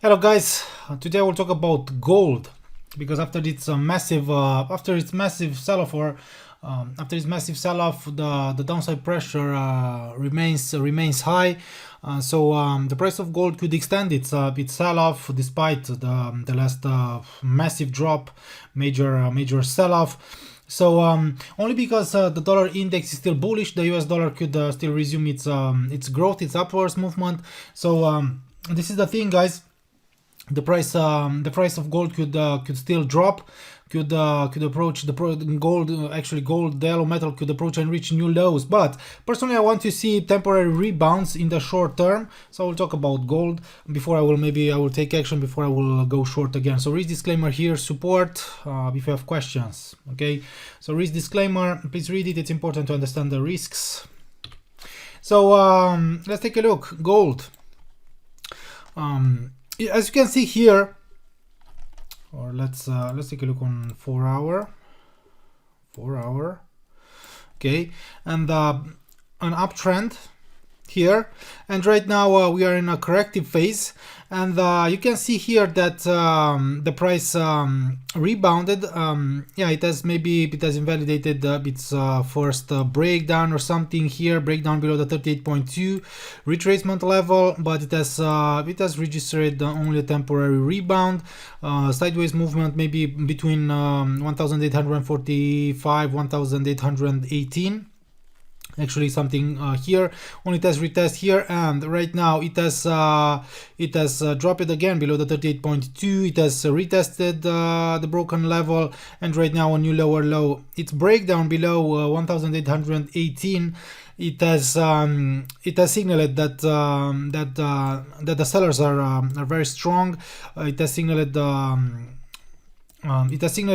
Hello guys, today we'll talk about gold because after its massive sell-off the downside pressure remains high. So the price of gold could extend its sell-off despite the last massive drop, major sell-off. So only because the dollar index is still bullish, the US dollar could still resume its growth, its upwards movement. So this is the thing, guys. The price of gold could still drop, could approach the gold, the yellow metal could approach and reach new lows. But personally, I want to see temporary rebounds in the short term. So I will talk about gold before I will take action before I will go short again. So risk disclaimer here, support if you have questions. Okay, so risk disclaimer, please read it. It's important to understand the risks. So let's take a look. Gold. As you can see here, or let's take a look on 4 hour. Okay, and an uptrend here, and right now we are in a corrective phase, and you can see here that the price rebounded. It has invalidated its first breakdown or something here, breakdown below the 38.2 retracement level, but it has registered only a temporary rebound, sideways movement maybe between 1845 1818. Actually something here, only test retest here, and right now it has dropped it again below the 38.2. It has retested the broken level, and right now a new lower low. Its breakdown below 1818. It has signaled that the sellers are very strong. It has signaled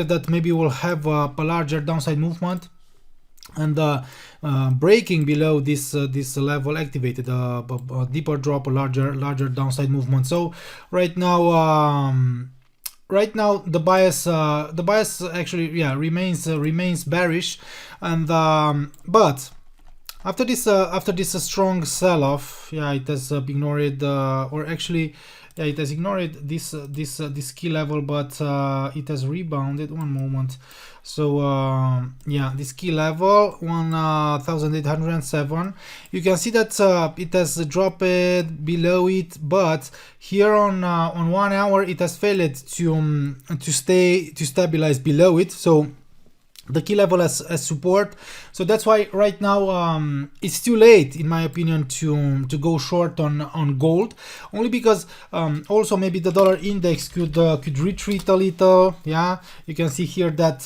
that maybe we'll have a larger downside movement, and breaking below this level activated a deeper drop, a larger downside movement. So right now the bias actually remains bearish, and but after this strong sell-off, it has ignored it has ignored this key level, but it has rebounded. One moment. So this key level 1807, you can see that it has dropped below it, but here on 1 hour it has failed to stabilize below it. So the key level as support. So that's why right now it's too late, in my opinion, to go short on gold, only because also maybe the dollar index could retreat a little. You can see here that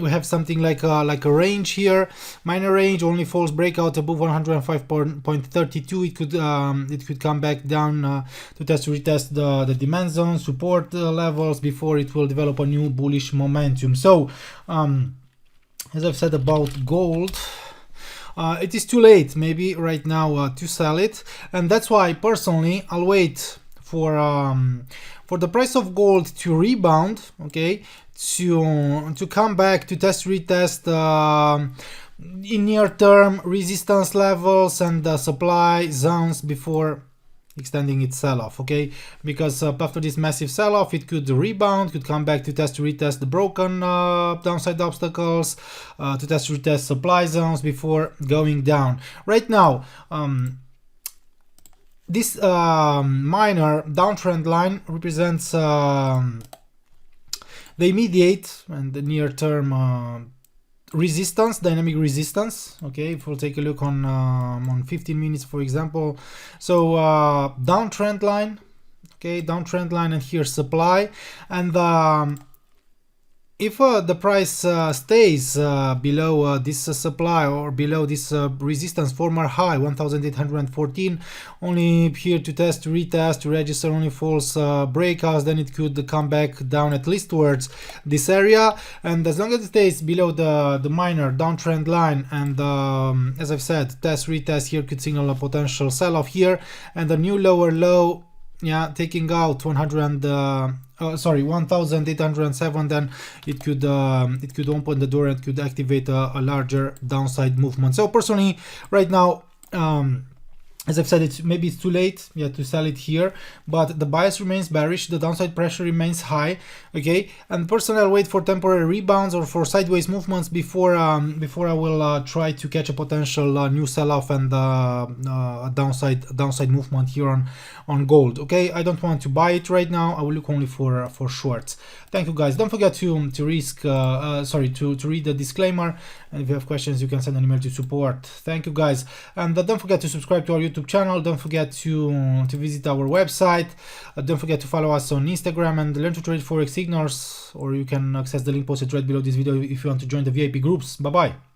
we have something like a range here, minor range, only false breakout above 105.32. It could come back down to retest the demand zone, support levels, before it will develop a new bullish momentum. So as I've said about gold, it is too late maybe right now to sell it, and that's why personally I'll wait for the price of gold to rebound, okay, to come back to retest in near term resistance levels and supply zones before extending its sell-off, okay, because after this massive sell-off it could rebound, could come back to retest the broken downside obstacles, to retest supply zones before going down. Right now this minor downtrend line represents the immediate and the near term resistance, dynamic resistance. Okay, if we'll take a look on 15 minutes, for example. So downtrend line, okay, downtrend line, and here supply, and if the price stays below this supply, or below this resistance, former high 1814, only here to retest, to register only false breakouts, then it could come back down at least towards this area. And as long as it stays below the minor downtrend line, and as I've said, retest here could signal a potential sell-off here, and a new lower low, taking out 1807, then it could open the door and could activate a larger downside movement. So personally right now as I've said, maybe it's too late, yeah, to sell it here, but the bias remains bearish, the downside pressure remains high, okay, and personally I'll wait for temporary rebounds or for sideways movements before before I will try to catch a potential new sell-off and a downside movement here on gold. Okay, I don't want to buy it right now. I will look only for shorts. Thank you guys. Don't forget to read the disclaimer, and if you have questions you can send an email to support. Thank you guys, and don't forget to subscribe to our YouTube channel. Don't forget to visit our website. Don't forget to follow us on Instagram and learn to trade forex signals, or you can access the link posted right below this video if you want to join the VIP groups. Bye bye.